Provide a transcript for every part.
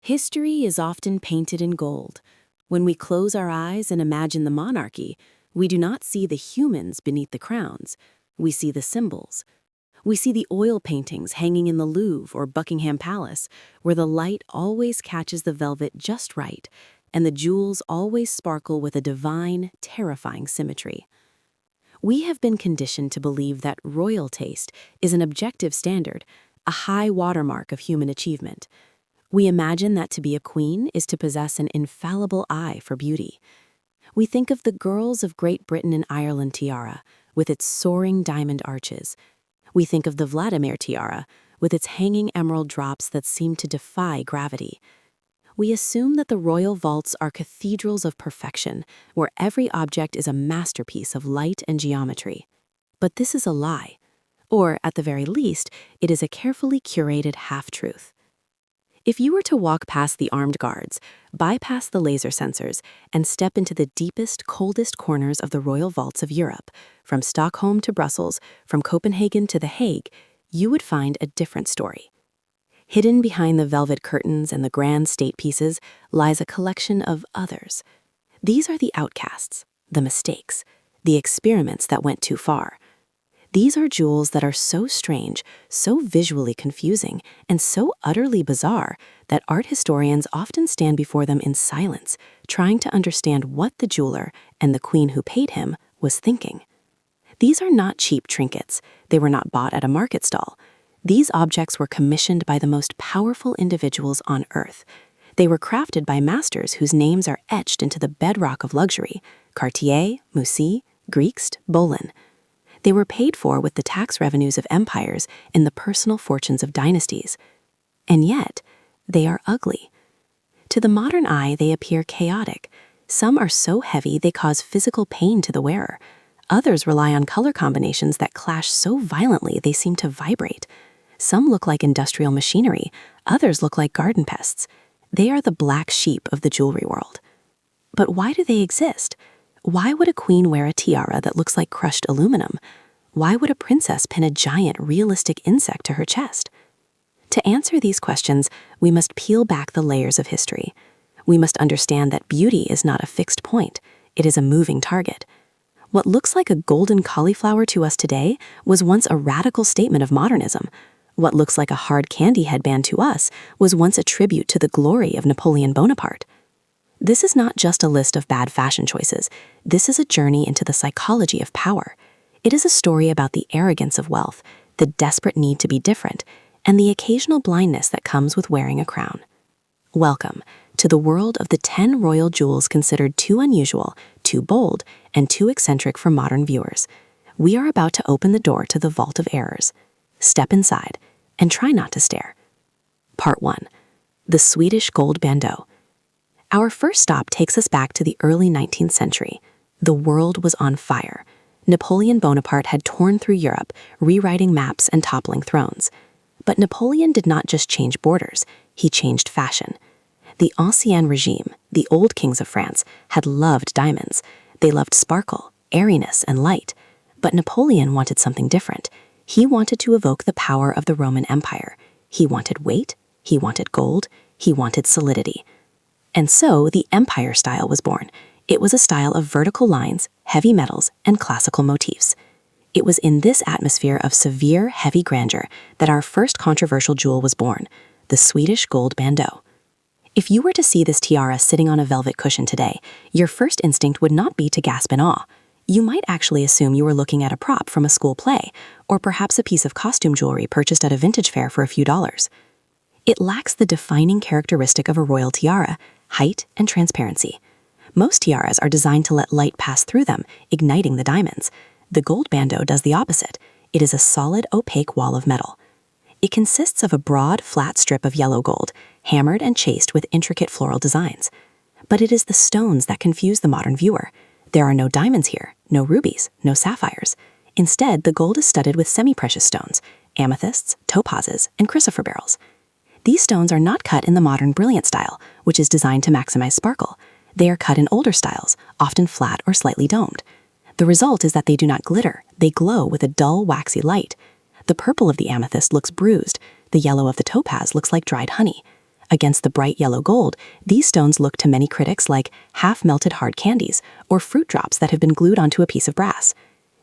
History is often painted in gold. When we close our eyes and imagine the monarchy, we do not see the humans beneath the crowns. We see the symbols. We see the oil paintings hanging in the Louvre or Buckingham Palace, where the light always catches the velvet just right, and the jewels always sparkle with a divine, terrifying symmetry. We have been conditioned to believe that royal taste is an objective standard, a high watermark of human achievement. We imagine that to be a queen is to possess an infallible eye for beauty. We think of the girls of Great Britain and Ireland tiara, with its soaring diamond arches. We think of the Vladimir tiara, with its hanging emerald drops that seem to defy gravity. We assume that the royal vaults are cathedrals of perfection, where every object is a masterpiece of light and geometry. But this is a lie. Or, at the very least, it is a carefully curated half-truth. If you were to walk past the armed guards, bypass the laser sensors, and step into the deepest, coldest corners of the royal vaults of Europe, from Stockholm to Brussels, from Copenhagen to The Hague, you would find a different story. Hidden behind the velvet curtains and the grand state pieces lies a collection of others. These are the outcasts, the mistakes, the experiments that went too far. These are jewels that are so strange, so visually confusing, and so utterly bizarre that art historians often stand before them in silence, trying to understand what the jeweler and the queen who paid him was thinking. These are not cheap trinkets. They were not bought at a market stall. These objects were commissioned by the most powerful individuals on earth. They were crafted by masters whose names are etched into the bedrock of luxury: Cartier, Musée, Griext, Bolin. They were paid for with the tax revenues of empires and the personal fortunes of dynasties. And yet, they are ugly. To the modern eye, they appear chaotic. Some are so heavy they cause physical pain to the wearer. Others rely on color combinations that clash so violently they seem to vibrate. Some look like industrial machinery. Others look like garden pests. They are the black sheep of the jewelry world. But why do they exist? Why would a queen wear a tiara that looks like crushed aluminum? Why would a princess pin a giant, realistic insect to her chest? To answer these questions, we must peel back the layers of history. We must understand that beauty is not a fixed point. It is a moving target. What looks like a golden cauliflower to us today was once a radical statement of modernism. What looks like a hard candy headband to us was once a tribute to the glory of Napoleon Bonaparte. This is not just a list of bad fashion choices. This is a journey into the psychology of power. It is a story about the arrogance of wealth, the desperate need to be different, and the occasional blindness that comes with wearing a crown. Welcome to the world of the 10 royal jewels considered too unusual, too bold, and too eccentric for modern viewers. We are about to open the door to the vault of errors. Step inside and try not to stare. Part 1. The Swedish Gold Bandeau. Our first stop takes us back to the early 19th century. The world was on fire. Napoleon Bonaparte had torn through Europe, rewriting maps and toppling thrones. But Napoleon did not just change borders, he changed fashion. The Ancien Regime, the old kings of France, had loved diamonds. They loved sparkle, airiness, and light. But Napoleon wanted something different. He wanted to evoke the power of the Roman Empire. He wanted weight, he wanted gold, he wanted solidity. And so the Empire style was born. It was a style of vertical lines, heavy metals, and classical motifs. It was in this atmosphere of severe, heavy grandeur that our first controversial jewel was born, the Swedish gold bandeau. If you were to see this tiara sitting on a velvet cushion today, your first instinct would not be to gasp in awe. You might actually assume you were looking at a prop from a school play, or perhaps a piece of costume jewelry purchased at a vintage fair for a few dollars. It lacks the defining characteristic of a royal tiara: height and transparency. Most tiaras are designed to let light pass through them, igniting the diamonds. The gold bandeau does the opposite. It is a solid, opaque wall of metal. It consists of a broad, flat strip of yellow gold, hammered and chased with intricate floral designs. But it is the stones that confuse the modern viewer. There are no diamonds here, no rubies, no sapphires. Instead, the gold is studded with semi-precious stones, amethysts, topazes, and chrysoprase beryls. These stones are not cut in the modern brilliant style, which is designed to maximize sparkle. They are cut in older styles, often flat or slightly domed. The result is that they do not glitter, they glow with a dull, waxy light. The purple of the amethyst looks bruised, the yellow of the topaz looks like dried honey. Against the bright yellow gold, these stones look to many critics like half-melted hard candies or fruit drops that have been glued onto a piece of brass.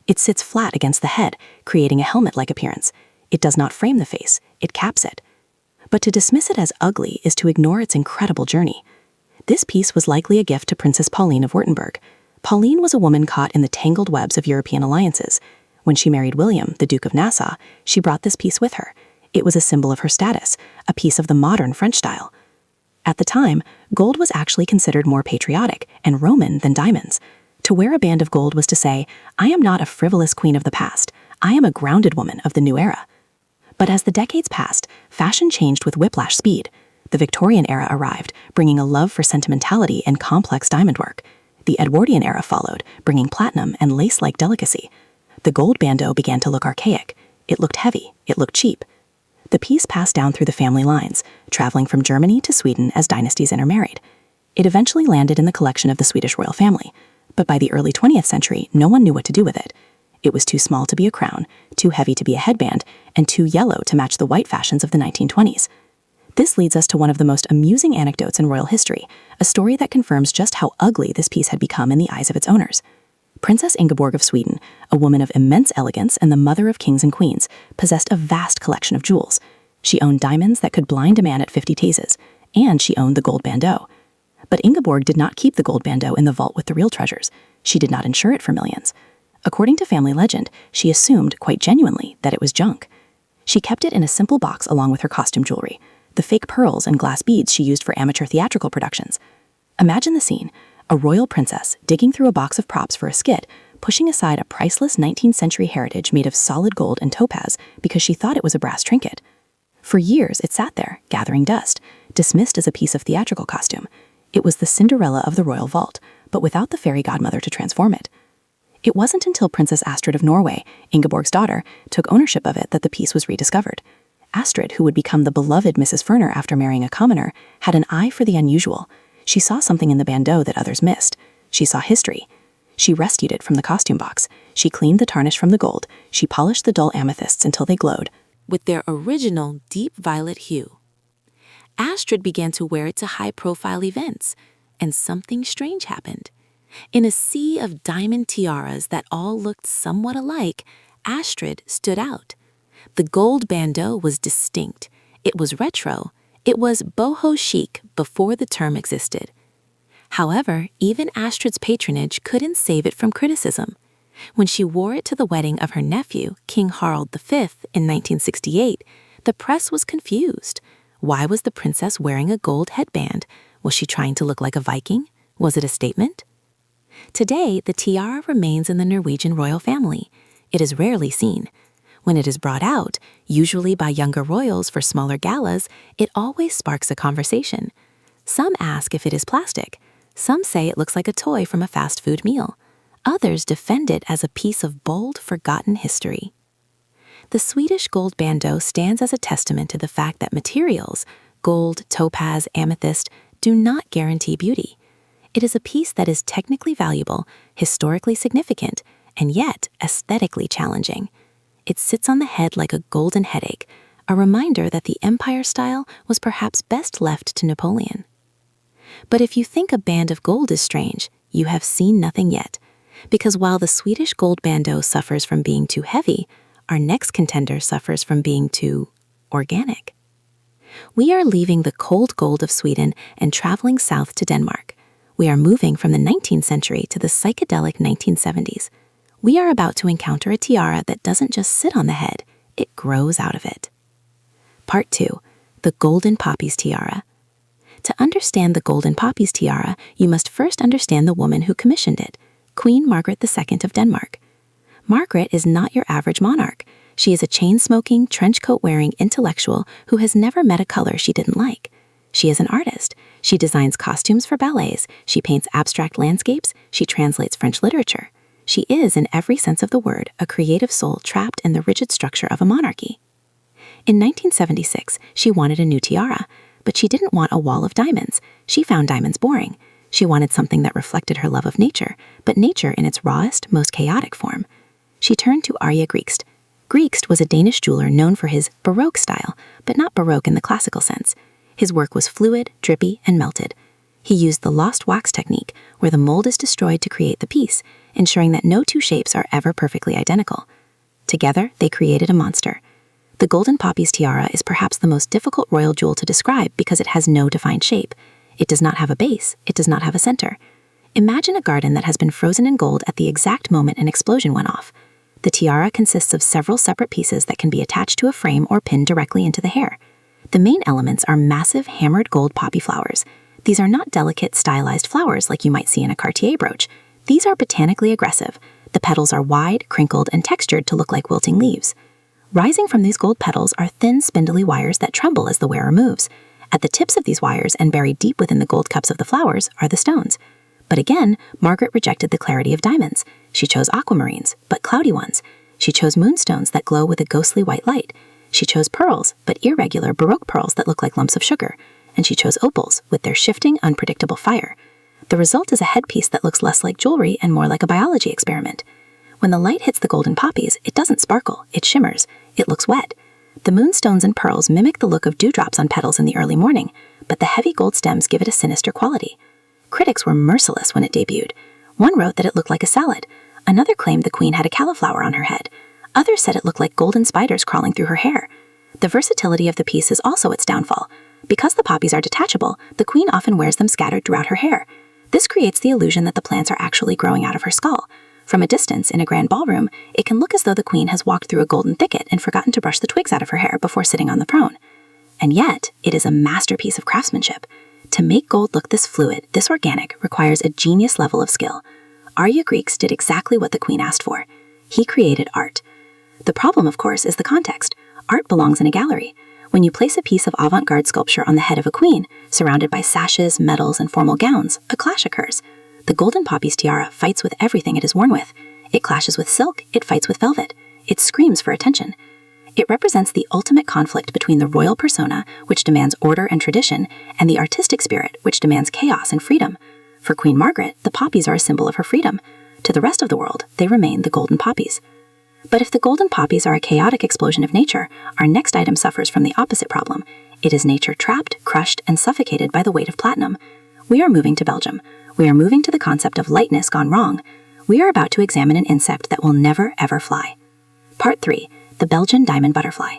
It sits flat against the head, creating a helmet-like appearance. It does not frame the face, it caps it. But to dismiss it as ugly is to ignore its incredible journey. This piece was likely a gift to Princess Pauline of Württemberg. Pauline was a woman caught in the tangled webs of European alliances. When she married William, the Duke of Nassau, she brought this piece with her. It was a symbol of her status, a piece of the modern French style. At the time, gold was actually considered more patriotic and Roman than diamonds. To wear a band of gold was to say, I am not a frivolous queen of the past, I am a grounded woman of the new era. But as the decades passed, fashion changed with whiplash speed. The Victorian era arrived, bringing a love for sentimentality and complex diamond work. The Edwardian era followed, bringing platinum and lace-like delicacy. The gold bandeau began to look archaic. It looked heavy, it looked cheap. The piece passed down through the family lines, traveling from Germany to Sweden as dynasties intermarried. It eventually landed in the collection of the Swedish royal family, but by the early 20th century, no one knew what to do with it. It was too small to be a crown, too heavy to be a headband, and too yellow to match the white fashions of the 1920s. This leads us to one of the most amusing anecdotes in royal history, a story that confirms just how ugly this piece had become in the eyes of its owners. Princess Ingeborg of Sweden, a woman of immense elegance and the mother of kings and queens, possessed a vast collection of jewels. She owned diamonds that could blind a man at 50 tastes, and she owned the gold bandeau. But Ingeborg did not keep the gold bandeau in the vault with the real treasures. She did not insure it for millions. According to family legend, she assumed, quite genuinely, that it was junk. She kept it in a simple box along with her costume jewelry, the fake pearls and glass beads she used for amateur theatrical productions. Imagine the scene. A royal princess digging through a box of props for a skit, pushing aside a priceless 19th century heritage made of solid gold and topaz because she thought it was a brass trinket. For years, it sat there, gathering dust, dismissed as a piece of theatrical costume. It was the Cinderella of the royal vault, but without the fairy godmother to transform it. It wasn't until Princess Astrid of Norway, Ingeborg's daughter, took ownership of it that the piece was rediscovered. Astrid, who would become the beloved Mrs. Ferner after marrying a commoner, had an eye for the unusual. She saw something in the bandeau that others missed. She saw history. She rescued it from the costume box. She cleaned the tarnish from the gold. She polished the dull amethysts until they glowed with their original deep violet hue. Astrid began to wear it to high-profile events, and something strange happened. In a sea of diamond tiaras that all looked somewhat alike, Astrid stood out. The gold bandeau was distinct. It was retro. It was boho chic before the term existed. However, even Astrid's patronage couldn't save it from criticism. When she wore it to the wedding of her nephew, King Harald V, in 1968, the press was confused. Why was the princess wearing a gold headband? Was she trying to look like a Viking? Was it a statement? Today, the tiara remains in the Norwegian royal family. It is rarely seen. When it is brought out, usually by younger royals for smaller galas, it always sparks a conversation. Some ask if it is plastic. Some say it looks like a toy from a fast food meal. Others defend it as a piece of bold, forgotten history. The Swedish gold bandeau stands as a testament to the fact that materials, gold, topaz, amethyst, do not guarantee beauty. It is a piece that is technically valuable, historically significant, and yet aesthetically challenging. It sits on the head like a golden headache, a reminder that the empire style was perhaps best left to Napoleon. But if you think a band of gold is strange, you have seen nothing yet. Because while the Swedish gold bandeau suffers from being too heavy, our next contender suffers from being too organic. We are leaving the cold gold of Sweden and traveling south to Denmark. We are moving from the 19th century to the psychedelic 1970s. We are about to encounter a tiara that doesn't just sit on the head, it grows out of it. Part 2. The Golden Poppies Tiara. To understand the Golden Poppies Tiara, you must first understand the woman who commissioned it, Queen Margaret II of Denmark. Margaret is not your average monarch. She is a chain-smoking, trench-coat-wearing intellectual who has never met a color she didn't like. She is an artist. She designs costumes for ballets. She paints abstract landscapes. She translates French literature. She is, in every sense of the word, a creative soul trapped in the rigid structure of a monarchy. In 1976, she wanted a new tiara, but she didn't want a wall of diamonds. She found diamonds boring. She wanted something that reflected her love of nature, but nature in its rawest, most chaotic form. She turned to Arja Griegst. Griegst was a Danish jeweler known for his Baroque style, but not Baroque in the classical sense. His work was fluid, drippy, and melted. He used the lost wax technique, where the mold is destroyed to create the piece, ensuring that no two shapes are ever perfectly identical. Together, they created a monster. The golden poppy's tiara is perhaps the most difficult royal jewel to describe because it has no defined shape. It does not have a base, it does not have a center. Imagine a garden that has been frozen in gold at the exact moment an explosion went off. The tiara consists of several separate pieces that can be attached to a frame or pinned directly into the hair. The main elements are massive hammered gold poppy flowers. These are not delicate, stylized flowers like you might see in a Cartier brooch. These are botanically aggressive. The petals are wide, crinkled, and textured to look like wilting leaves. Rising from these gold petals are thin, spindly wires that tremble as the wearer moves. At the tips of these wires and buried deep within the gold cups of the flowers are the stones. But again, Margaret rejected the clarity of diamonds. She chose aquamarines, but cloudy ones. She chose moonstones that glow with a ghostly white light. She chose pearls, but irregular Baroque pearls that look like lumps of sugar. And she chose opals, with their shifting, unpredictable fire. The result is a headpiece that looks less like jewelry and more like a biology experiment. When the light hits the golden poppies, it doesn't sparkle, it shimmers. It looks wet. The moonstones and pearls mimic the look of dewdrops on petals in the early morning, but the heavy gold stems give it a sinister quality. Critics were merciless when it debuted. One wrote that it looked like a salad. Another claimed the queen had a cauliflower on her head. Others said it looked like golden spiders crawling through her hair. The versatility of the piece is also its downfall. Because the poppies are detachable, the queen often wears them scattered throughout her hair. This creates the illusion that the plants are actually growing out of her skull. From a distance, in a grand ballroom, it can look as though the queen has walked through a golden thicket and forgotten to brush the twigs out of her hair before sitting on the throne. And yet, it is a masterpiece of craftsmanship. To make gold look this fluid, this organic, requires a genius level of skill. Arya Greeks did exactly what the queen asked for. He created art. The problem, of course, is the context. Art belongs in a gallery. When you place a piece of avant-garde sculpture on the head of a queen, surrounded by sashes, medals, and formal gowns, a clash occurs. The golden poppy's tiara fights with everything it is worn with. It clashes with silk, it fights with velvet. It screams for attention. It represents the ultimate conflict between the royal persona, which demands order and tradition, and the artistic spirit, which demands chaos and freedom. For Queen Margaret, the poppies are a symbol of her freedom. To the rest of the world, they remain the golden poppies. But if the golden poppies are a chaotic explosion of nature, our next item suffers from the opposite problem. It is nature trapped, crushed, and suffocated by the weight of platinum. We are moving to Belgium. We are moving to the concept of lightness gone wrong. We are about to examine an insect that will never, ever fly. Part 3. The Belgian Diamond Butterfly.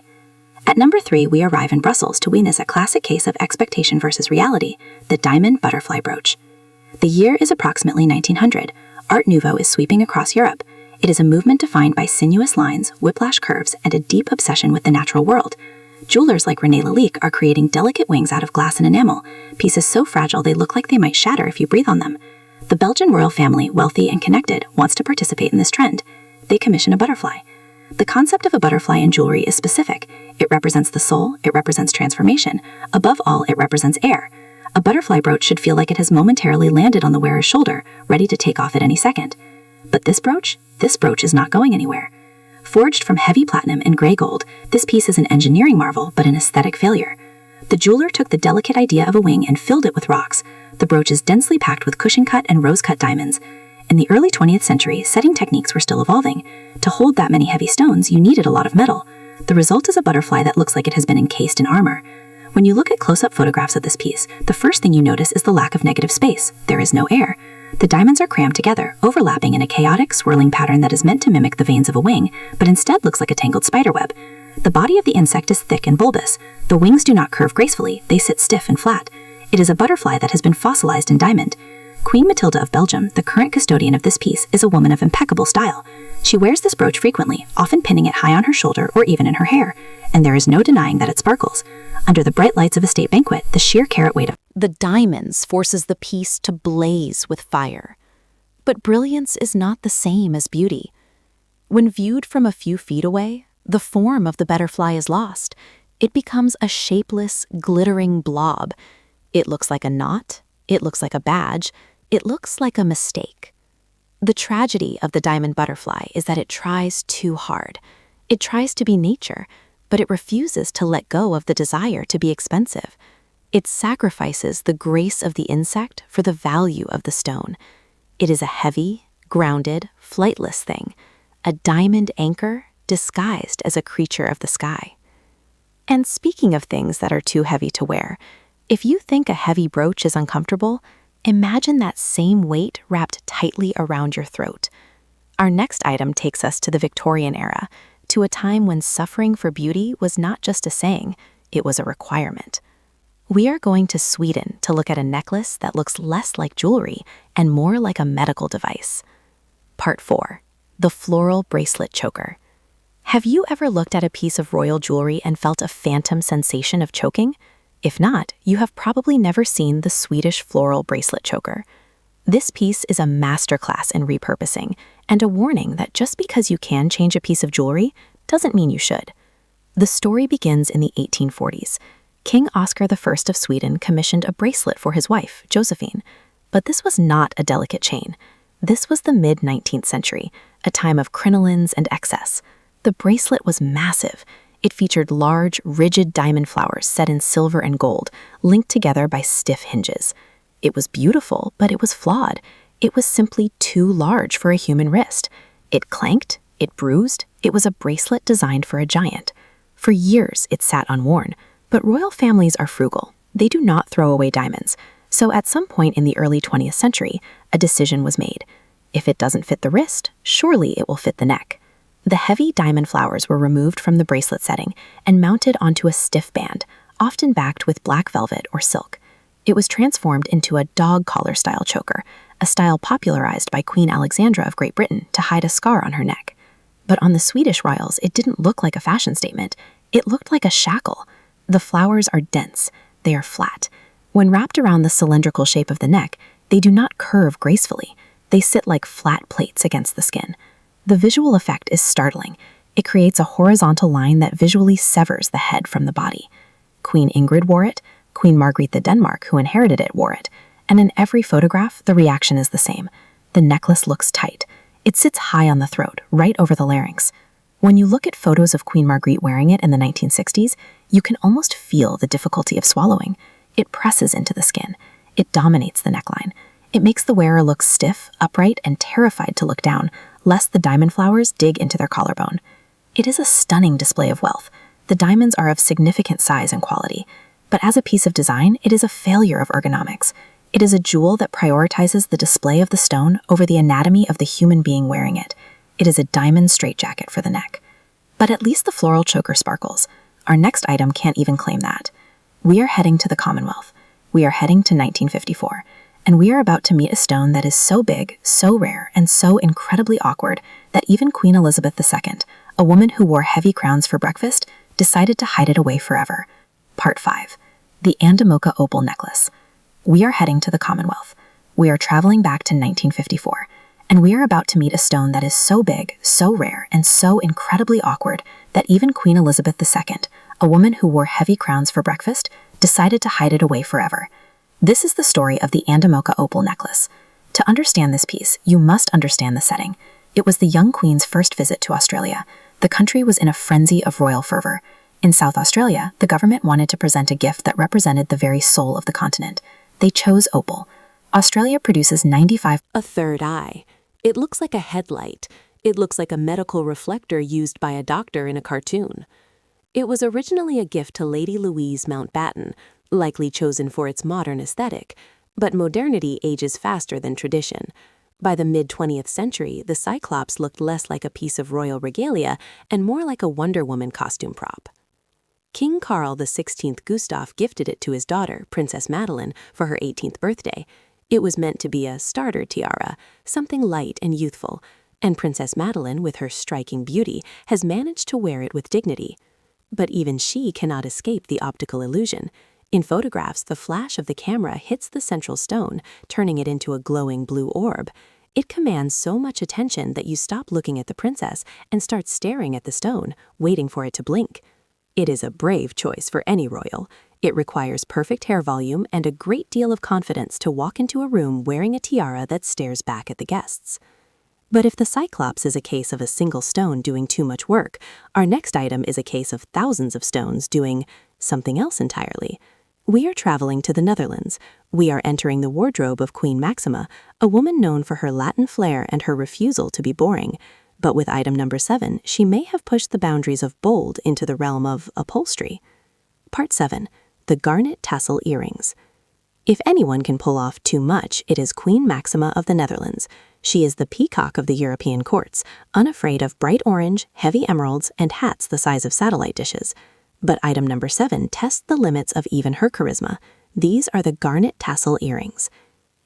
At number 3, we arrive in Brussels to witness a classic case of expectation versus reality, the diamond butterfly brooch. The year is approximately 1900. Art Nouveau is sweeping across Europe. It is a movement defined by sinuous lines, whiplash curves, and a deep obsession with the natural world. Jewelers like René Lalique are creating delicate wings out of glass and enamel, pieces so fragile they look like they might shatter if you breathe on them. The Belgian royal family, wealthy and connected, wants to participate in this trend. They commission a butterfly. The concept of a butterfly in jewelry is specific. It represents the soul, it represents transformation. Above all, it represents air. A butterfly brooch should feel like it has momentarily landed on the wearer's shoulder, ready to take off at any second. But this brooch is not going anywhere. Forged from heavy platinum and gray gold, this piece is an engineering marvel, but an aesthetic failure. The jeweler took the delicate idea of a wing and filled it with rocks. The brooch is densely packed with cushion-cut and rose-cut diamonds. In the early 20th century, setting techniques were still evolving. To hold that many heavy stones, you needed a lot of metal. The result is a butterfly that looks like it has been encased in armor. When you look at close-up photographs of this piece, the first thing you notice is the lack of negative space. There is no air. The diamonds are crammed together, overlapping in a chaotic, swirling pattern that is meant to mimic the veins of a wing, but instead looks like a tangled spiderweb. The body of the insect is thick and bulbous. The wings do not curve gracefully, they sit stiff and flat. It is a butterfly that has been fossilized in diamond. Queen Matilda of Belgium, the current custodian of this piece, is a woman of impeccable style. She wears this brooch frequently, often pinning it high on her shoulder or even in her hair, and there is no denying that it sparkles. Under the bright lights of a state banquet, the sheer carat weight of the diamonds forces the piece to blaze with fire. But brilliance is not the same as beauty. When viewed from a few feet away, the form of the butterfly is lost. It becomes a shapeless, glittering blob. It looks like a knot. It looks like a badge. It looks like a mistake. The tragedy of the diamond butterfly is that it tries too hard. It tries to be nature, but it refuses to let go of the desire to be expensive. It sacrifices the grace of the insect for the value of the stone. It is a heavy, grounded, flightless thing, a diamond anchor disguised as a creature of the sky. And speaking of things that are too heavy to wear, If you think a heavy brooch is uncomfortable, imagine that same weight wrapped tightly around your throat. Our next item takes us to the Victorian era, to a time when suffering for beauty was not just a saying, it was a requirement. We are going to Sweden to look at a necklace that looks less like jewelry and more like a medical device. Part 4. The Floral Bracelet Choker. Have you ever looked at a piece of royal jewelry and felt a phantom sensation of choking? If not, you have probably never seen the Swedish floral bracelet choker. This piece is a masterclass in repurposing, and a warning that just because you can change a piece of jewelry doesn't mean you should. The story begins in the 1840s. King Oscar I of Sweden commissioned a bracelet for his wife, Josephine. But this was not a delicate chain. This was the mid-19th century, a time of crinolines and excess. The bracelet was massive. It featured large, rigid diamond flowers set in silver and gold, linked together by stiff hinges. It was beautiful, but it was flawed. It was simply too large for a human wrist. It clanked, it bruised, it was a bracelet designed for a giant. For years, it sat unworn. But royal families are frugal. They do not throw away diamonds. So at some point in the early 20th century, a decision was made. If it doesn't fit the wrist, surely it will fit the neck. The heavy diamond flowers were removed from the bracelet setting and mounted onto a stiff band, often backed with black velvet or silk. It was transformed into a dog collar style choker, a style popularized by Queen Alexandra of Great Britain to hide a scar on her neck. But on the Swedish royals, it didn't look like a fashion statement. It looked like a shackle. The flowers are dense. They are flat. When wrapped around the cylindrical shape of the neck, they do not curve gracefully. They sit like flat plates against the skin. The visual effect is startling. It creates a horizontal line that visually severs the head from the body. Queen Ingrid wore it. Queen Margrethe of Denmark, who inherited it, wore it. And in every photograph, the reaction is the same. The necklace looks tight. It sits high on the throat, right over the larynx. When you look at photos of Queen Margrethe wearing it in the 1960s, you can almost feel the difficulty of swallowing. It presses into the skin. It dominates the neckline. It makes the wearer look stiff, upright, and terrified to look down, lest the diamond flowers dig into their collarbone. It is a stunning display of wealth. The diamonds are of significant size and quality. But as a piece of design, it is a failure of ergonomics. It is a jewel that prioritizes the display of the stone over the anatomy of the human being wearing it. It is a diamond straitjacket for the neck. But at least the floral choker sparkles. Our next item can't even claim that. We are heading to the Commonwealth. We are heading to 1954. And we are about to meet a stone that is so big, so rare, and so incredibly awkward that even Queen Elizabeth II, a woman who wore heavy crowns for breakfast, decided to hide it away forever. Part 5. The Andamoka Opal Necklace. We are heading to the Commonwealth. We are traveling back to 1954. And we are about to meet a stone that is so big, so rare, and so incredibly awkward that even Queen Elizabeth II, a woman who wore heavy crowns for breakfast, decided to hide it away forever. This is the story of the Andamoka Opal Necklace. To understand this piece, you must understand the setting. It was the young queen's first visit to Australia. The country was in a frenzy of royal fervor. In South Australia, the government wanted to present a gift that represented the very soul of the continent. They chose opal. Australia produces 95. A third eye. It looks like a headlight. It looks like a medical reflector used by a doctor in a cartoon. It was originally a gift to Lady Louise Mountbatten, likely chosen for its modern aesthetic, but modernity ages faster than tradition. By the mid-20th century, the Cyclops looked less like a piece of royal regalia and more like a Wonder Woman costume prop. King Carl XVI Gustaf gifted it to his daughter, Princess Madeline, for her 18th birthday. It was meant to be a starter tiara, something light and youthful, and Princess Madeline, with her striking beauty, has managed to wear it with dignity. But even she cannot escape the optical illusion. In photographs, the flash of the camera hits the central stone, turning it into a glowing blue orb. It commands so much attention that you stop looking at the princess and start staring at the stone, waiting for it to blink. It is a brave choice for any royal. It requires perfect hair volume and a great deal of confidence to walk into a room wearing a tiara that stares back at the guests. But if the Cyclops is a case of a single stone doing too much work, our next item is a case of thousands of stones doing something else entirely. We are traveling to the Netherlands. We are entering the wardrobe of Queen Maxima, a woman known for her Latin flair and her refusal to be boring. But with item number 7, she may have pushed the boundaries of bold into the realm of upholstery. Part 7. the garnet tassel earrings. If anyone can pull off too much, it is Queen Maxima of the Netherlands. She is the peacock of the European courts, unafraid of bright orange, heavy emeralds, and hats the size of satellite dishes. But item number 7 tests the limits of even her charisma. These are the garnet tassel earrings.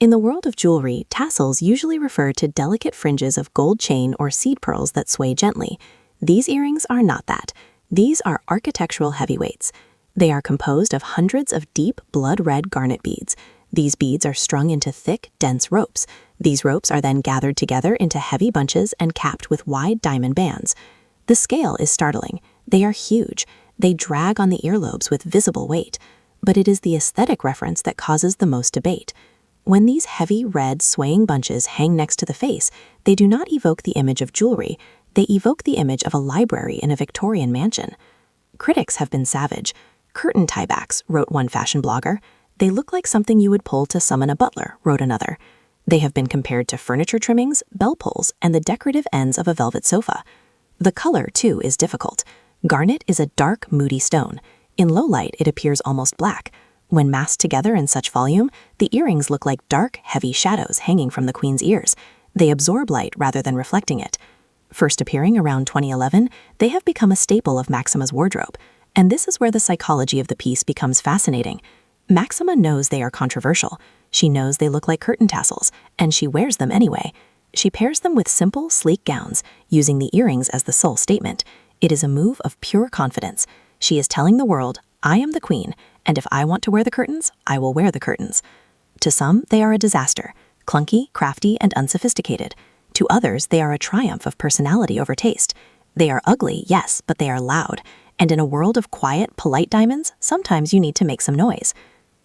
In the world of jewelry, tassels usually refer to delicate fringes of gold chain or seed pearls that sway gently. These earrings are not that. These are architectural heavyweights. They are composed of hundreds of deep, blood-red garnet beads. These beads are strung into thick, dense ropes. These ropes are then gathered together into heavy bunches and capped with wide diamond bands. The scale is startling. They are huge. They drag on the earlobes with visible weight. But it is the aesthetic reference that causes the most debate. When these heavy, red, swaying bunches hang next to the face, they do not evoke the image of jewelry. They evoke the image of a library in a Victorian mansion. Critics have been savage. Curtain tiebacks, wrote one fashion blogger. They look like something you would pull to summon a butler, wrote another. They have been compared to furniture trimmings, bell pulls, and the decorative ends of a velvet sofa. The color, too, is difficult. Garnet is a dark, moody stone. In low light, it appears almost black. When massed together in such volume, the earrings look like dark, heavy shadows hanging from the queen's ears. They absorb light rather than reflecting it. First appearing around 2011, they have become a staple of Maxima's wardrobe. And this is where the psychology of the piece becomes fascinating. Maxima knows they are controversial. She knows they look like curtain tassels, and she wears them anyway. She pairs them with simple, sleek gowns, using the earrings as the sole statement. It is a move of pure confidence. She is telling the world, I am the queen, and if I want to wear the curtains, I will wear the curtains. To some, they are a disaster, clunky, crafty, and unsophisticated. To others, they are a triumph of personality over taste. They are ugly, yes, but they are loud. And in a world of quiet, polite diamonds, sometimes you need to make some noise.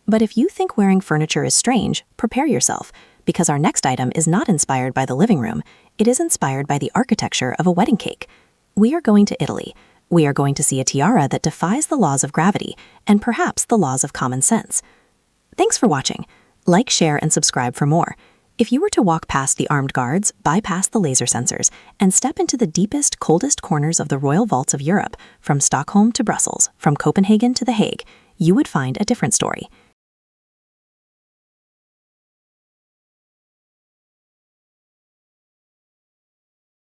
But if you think wearing furniture is strange, prepare yourself, because our next item is not inspired by the living room. It is inspired by the architecture of a wedding cake. We are going to Italy. We are going to see a tiara that defies the laws of gravity, and perhaps the laws of common sense. Thanks for watching. Like, share, and subscribe for more. If you were to walk past the armed guards, bypass the laser sensors, and step into the deepest, coldest corners of the royal vaults of Europe, from Stockholm to Brussels, from Copenhagen to The Hague, you would find a different story.